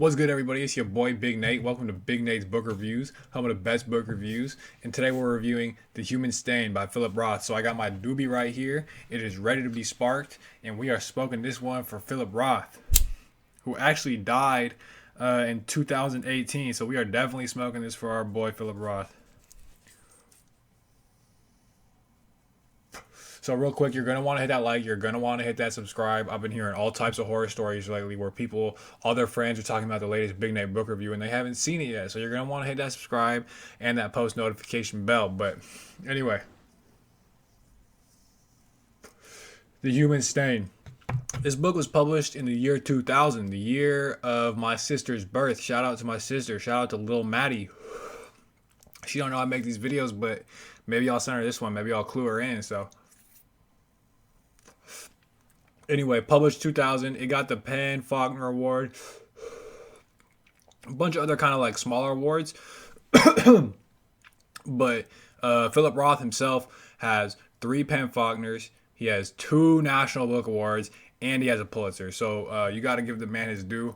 What's good, everybody? It's your boy Big Nate. Welcome to Big Nate's Book Reviews, home of the best book reviews. And today we're reviewing The Human Stain by Philip Roth. So I got my doobie right here. It is ready to be sparked, and we are smoking this one for Philip Roth, who actually died in 2018. So we are definitely smoking this for our boy Philip Roth. So real quick, you're gonna want to hit that like. You're gonna want to hit that subscribe. I've been hearing all types of horror stories lately where people, all their friends are talking about the latest Big Nate book review and they haven't seen it yet. So you're gonna want to hit that subscribe and that post notification bell. But anyway, The Human Stain. This book was published in the year 2000, the year of my sister's birth. Shout out to my sister. Shout out to Lil Maddie. She don't know I make these videos, but maybe I'll send her this one. Maybe I'll clue her in. So anyway, published 2000. It got the PEN/Faulkner Award, a bunch of other kind of like smaller awards. But Philip Roth himself has 3 PEN/Faulkners. He has 2 National Book Awards, and he has a Pulitzer. So you got to give the man his due.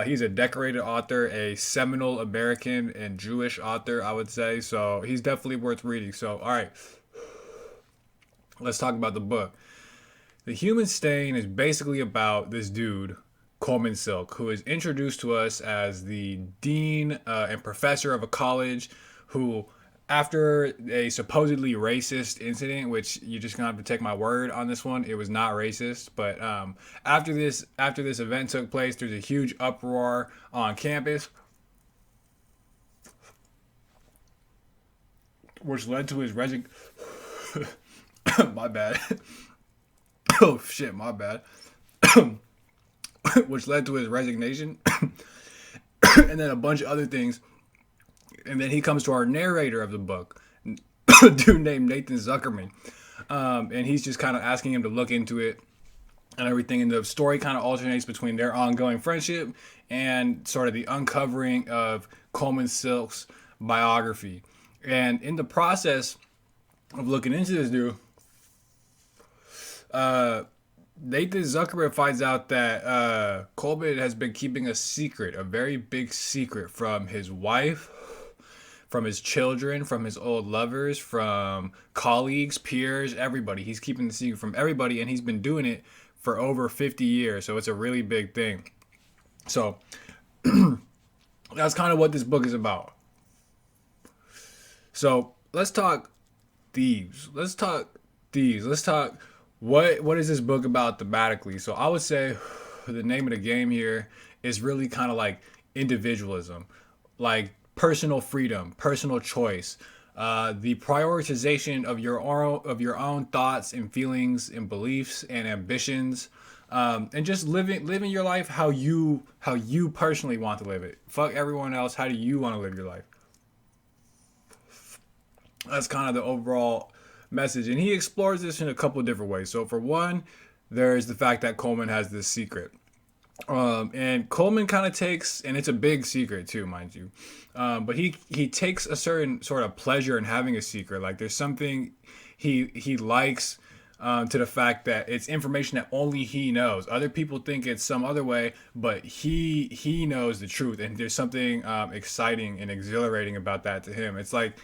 He's a decorated author, a seminal American and Jewish author, I would say. So he's definitely worth reading. So, all right, let's talk about the book. The Human Stain is basically about this dude, Coleman Silk, who is introduced to us as the dean and professor of a college who, after a supposedly racist incident, which you're just gonna have to take my word on this one, it was not racist. But after this event took place, there's a huge uproar on campus, which led to his resignation. My bad. Oh shit, my bad. Which led to his resignation, and then a bunch of other things. And then he comes to our narrator of the book, a dude named Nathan Zuckerman, and he's just kind of asking him to look into it and everything. And the story kind of alternates between their ongoing friendship and sort of the uncovering of Coleman Silk's biography. And in the process of looking into this dude, Nathan Zuckerman finds out that Coleman has been keeping a secret, a very big secret, from his wife, from his children, from his old lovers, from colleagues, peers, everybody. He's keeping the secret from everybody, and he's been doing it for over 50 years. So it's a really big thing. So that's kind of what this book is about. So let's talk thieves. Let's talk what is this book about thematically. So I would say the name of the game here is really kind of like individualism, like personal freedom, personal choice, the prioritization of your own thoughts and feelings and beliefs and ambitions, and just living your life how you personally want to live it. Fuck everyone else. How do you want to live your life? That's kind of the overall message, and he explores this in a couple of different ways. So for one, there's the fact that Coleman has this secret. And Coleman kind of takes, and it's a big secret too, mind you, but he takes a certain sort of pleasure in having a secret. Like there's something he likes, to the fact that it's information that only he knows. Other people think it's some other way, but he knows the truth, and there's something exciting and exhilarating about that to him. It's like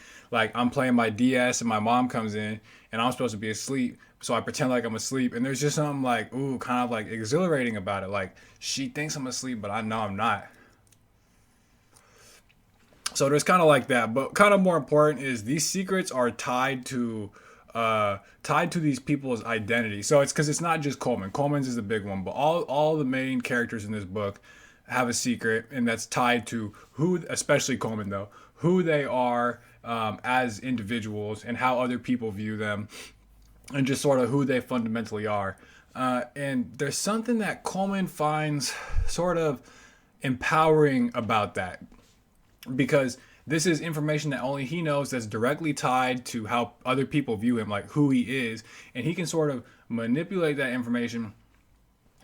I'm playing my DS and my mom comes in and I'm supposed to be asleep, so I pretend like I'm asleep, and there's just something like, ooh, kind of like exhilarating about it. Like she thinks I'm asleep, but I know I'm not. So there's kind of like that, but kind of more important is these secrets are tied to these people's identity. So it's because it's not just Coleman. Coleman's is the big one, but all the main characters in this book have a secret, and that's tied to who, especially Coleman though, who they are as individuals and how other people view them, and just sort of who they fundamentally are. And there's something that Coleman finds sort of empowering about that, because this is information that only he knows, that's directly tied to how other people view him, like who he is, and he can sort of manipulate that information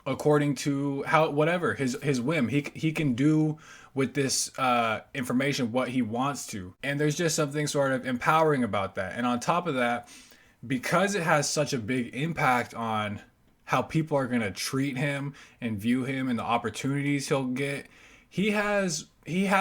according to how, whatever his whim. He can do with this information what he wants to, and there's just something sort of empowering about that. And on top of that, because it has such a big impact on how people are going to treat him and view him and the opportunities he'll get. He has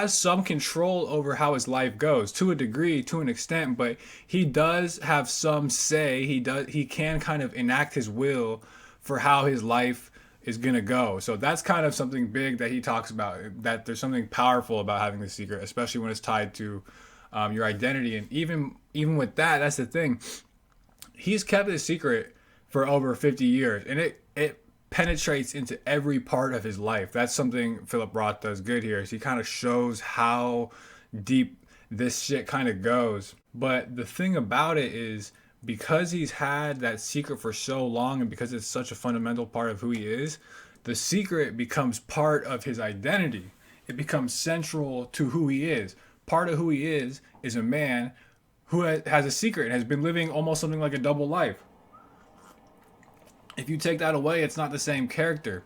some control over how his life goes to a degree, to an extent, but he does have some say. He can kind of enact his will for how his life is gonna go. So that's kind of something big that he talks about. That there's something powerful about having the secret, especially when it's tied to your identity. And even with that, that's the thing. He's kept his secret for over 50 years, and it penetrates into every part of his life. That's something Philip Roth does good here. Is he kind of shows how deep this shit kind of goes. But the thing about it is, because he's had that secret for so long and because it's such a fundamental part of who he is, the secret becomes part of his identity. It becomes central to who he is. Part of who he is a man who has a secret and has been living almost something like a double life. If you take that away, it's not the same character.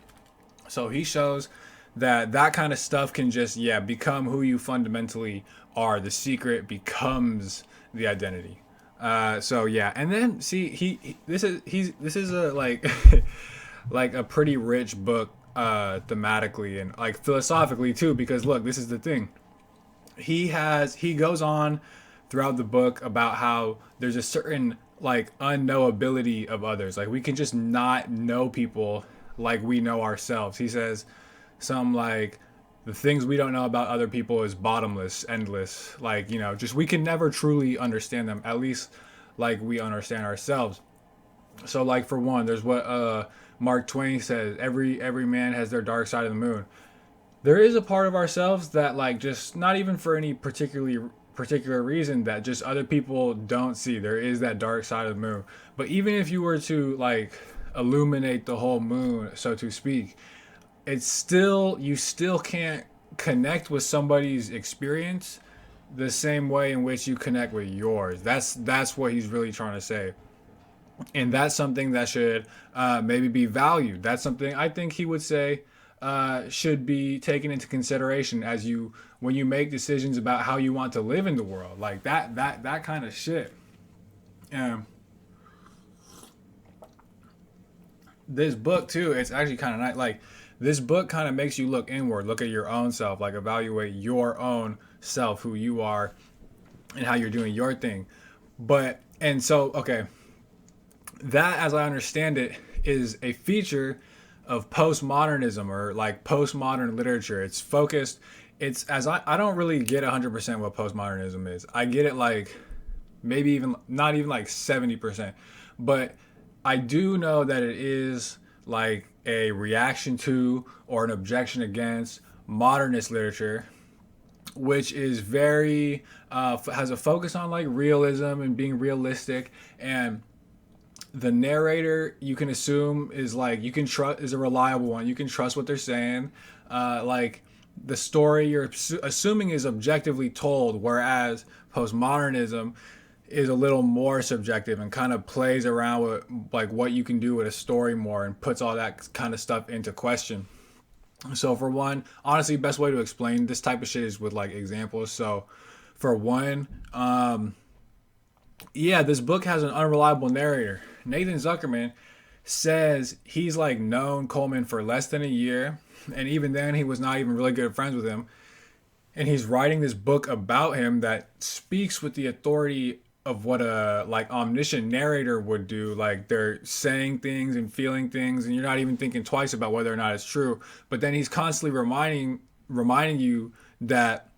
So he shows that that kind of stuff can just, become who you fundamentally are. The secret becomes the identity. And then see, this is a like like a pretty rich book thematically and like philosophically too, because look, this is the thing. He goes on throughout the book about how there's a certain like unknowability of others. Like we can just not know people like we know ourselves. He says some like the things we don't know about other people is bottomless, endless. Like, just we can never truly understand them, at least like we understand ourselves. So like for one, there's what Mark Twain says, every man has their dark side of the moon. There is a part of ourselves that like just not even for any particular reason that just other people don't see. There is that dark side of the moon. But even if you were to like illuminate the whole moon, so to speak, you still can't connect with somebody's experience the same way in which you connect with yours. That's what he's really trying to say. And that's something that should maybe be valued. That's something I think he would say should be taken into consideration when you make decisions about how you want to live in the world, like that kind of shit. This book too, it's actually kind of nice. Like this book kind of makes you look inward, look at your own self, like evaluate your own self, who you are, and how you're doing your thing. Okay, that, as I understand it, is a feature of postmodernism or like postmodern literature. It's focused. I don't really get 100% what postmodernism is. I get it like maybe even not even like 70%, but I do know that it is like a reaction to or an objection against modernist literature, which is very has a focus on like realism and being realistic. And the narrator, you can assume, is like you can trust, is a reliable one. You can trust what they're saying. Like the story you're assuming is objectively told, whereas postmodernism is a little more subjective and kind of plays around with like what you can do with a story more and puts all that kind of stuff into question. So for one, honestly, best way to explain this type of shit is with like examples. So for one, this book has an unreliable narrator. Nathan Zuckerman says he's like known Coleman for less than a year, and even then he was not even really good friends with him. And he's writing this book about him that speaks with the authority of what a like omniscient narrator would do. Like they're saying things and feeling things, and you're not even thinking twice about whether or not it's true. But then he's constantly reminding you that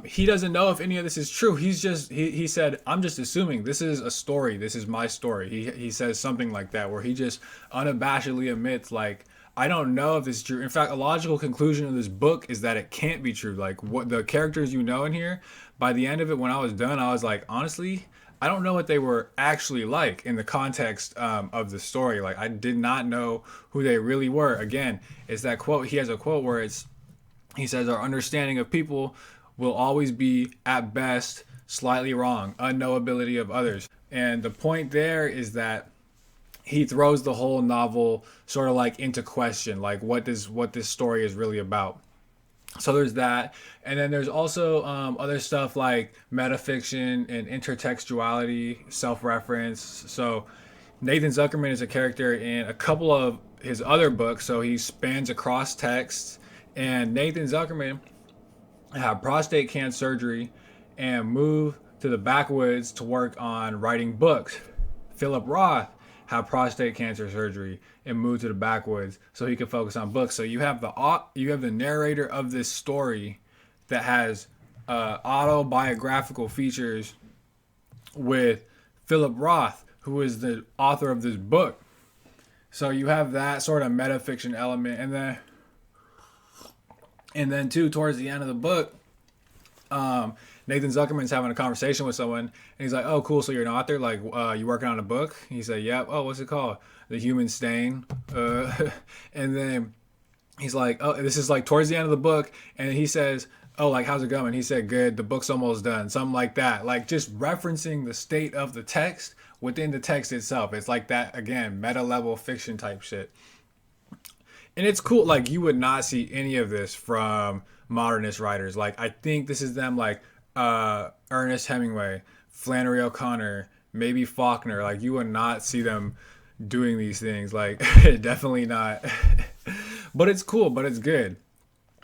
he doesn't know if any of this is true. He said, I'm just assuming this is a story. This is my story. He says something like that, where he just unabashedly admits, like, I don't know if this is true. In fact, a logical conclusion of this book is that it can't be true. Like what the characters in here, by the end of it, when I was done, I was like, honestly, I don't know what they were actually like in the context of the story. Like I did not know who they really were. Again, it's that quote. He has a quote where he says, our understanding of people will always be, at best, slightly wrong. Unknowability of others. And the point there is that he throws the whole novel sort of like into question, like what this story is really about. So there's that. And then there's also other stuff like metafiction and intertextuality, self-reference. So Nathan Zuckerman is a character in a couple of his other books, so he spans across texts. And Nathan Zuckerman had prostate cancer surgery and moved to the backwoods to work on writing books. Philip Roth had prostate cancer surgery and moved to the backwoods so he could focus on books. So you have the narrator of this story that has autobiographical features with Philip Roth, who is the author of this book. So you have that sort of metafiction element, and then too towards the end of the book, Nathan Zuckerman's having a conversation with someone, and he's like, "Oh, cool. So you're an author? Like, you working on a book?" He said, "Yep." "Oh, what's it called?" "The Human Stain." And then he's like, "Oh, this is like towards the end of the book," and he says, "Oh, like how's it going?" He said, "Good. The book's almost done." Something like that. Like just referencing the state of the text within the text itself. It's like that again, meta level fiction type shit. And it's cool. Like you would not see any of this from modernist writers. Like I think this is them. Like Ernest Hemingway, Flannery O'Connor, maybe Faulkner. Like you would not see them doing these things. Like definitely not. But it's cool. But it's good,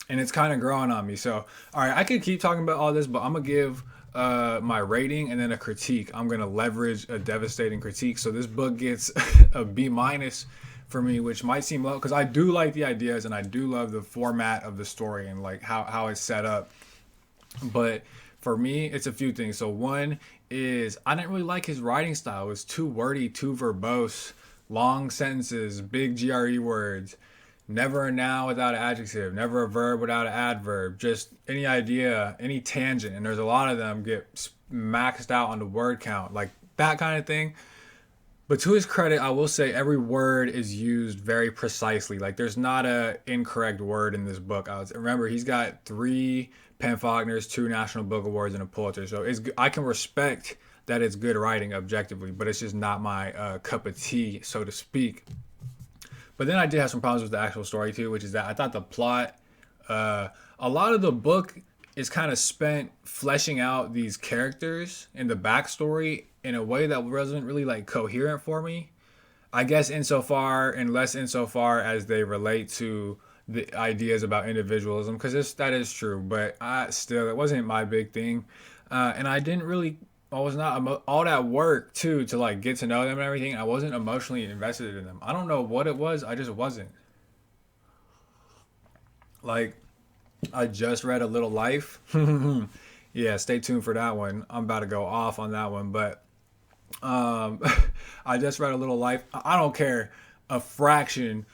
and it's kind of growing on me. So all right, I could keep talking about all this, but I'm gonna give my rating and then a critique. I'm gonna leverage a devastating critique. So this book gets a B minus for me, which might seem low because I do like the ideas and I do love the format of the story and like how it's set up. But for me, it's a few things. So one is I didn't really like his writing style. It was too wordy, too verbose, long sentences, big GRE words, never a noun without an adjective, never a verb without an adverb, just any idea, any tangent. And there's a lot of them get maxed out on the word count, like that kind of thing. But to his credit, I will say every word is used very precisely. Like there's not a incorrect word in this book. Remember, he's got 3 Penn Faulkners, 2 National Book Awards, and a Pulitzer. So I can respect that it's good writing objectively, but it's just not my cup of tea, so to speak. But then I did have some problems with the actual story too, which is that I thought the plot, a lot of the book is kind of spent fleshing out these characters and the backstory in a way that wasn't really like coherent for me. I guess insofar and less insofar as they relate to the ideas about individualism, because that is true. But still, it wasn't my big thing, and I didn't really. I was not all that work too to like get to know them and everything. I wasn't emotionally invested in them. I don't know what it was. I just wasn't. Like I just read A Little Life. Yeah, stay tuned for that one. I'm about to go off on that one, but um, I just read A Little Life. I don't care a fraction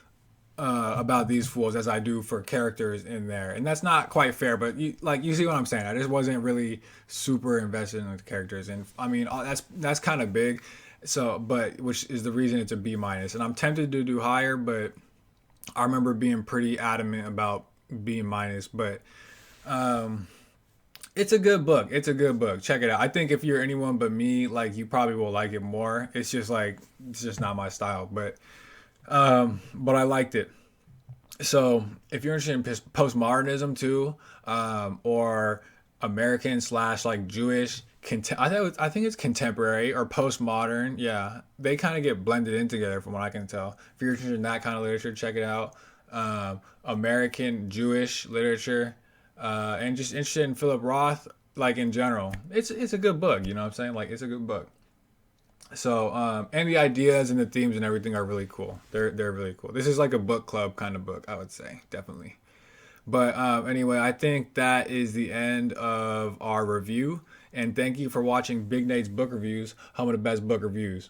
about these fools as I do for characters in there, and that's not quite fair. But you see what I'm saying? I just wasn't really super invested in the characters, and I mean that's kind of big. So, but which is the reason it's a B minus, and I'm tempted to do higher, but I remember being pretty adamant about B minus. But it's a good book. It's a good book. Check it out. I think if you're anyone but me, like you probably will like it more. It's just not my style, but I liked it. So if you're interested in postmodernism too, or American slash like Jewish, I think it's contemporary or postmodern. Yeah, they kind of get blended in together from what I can tell. If you're interested in that kind of literature, check it out. American Jewish literature, and just interested in Philip Roth, like in general. It's a good book. You know what I'm saying? Like it's a good book. So and the ideas and the themes and everything are really cool. They're really cool. This is like a book club kind of book, I would say, definitely. But anyway, I think that is the end of our review. And thank you for watching Big Nate's Book Reviews, home of the best book reviews.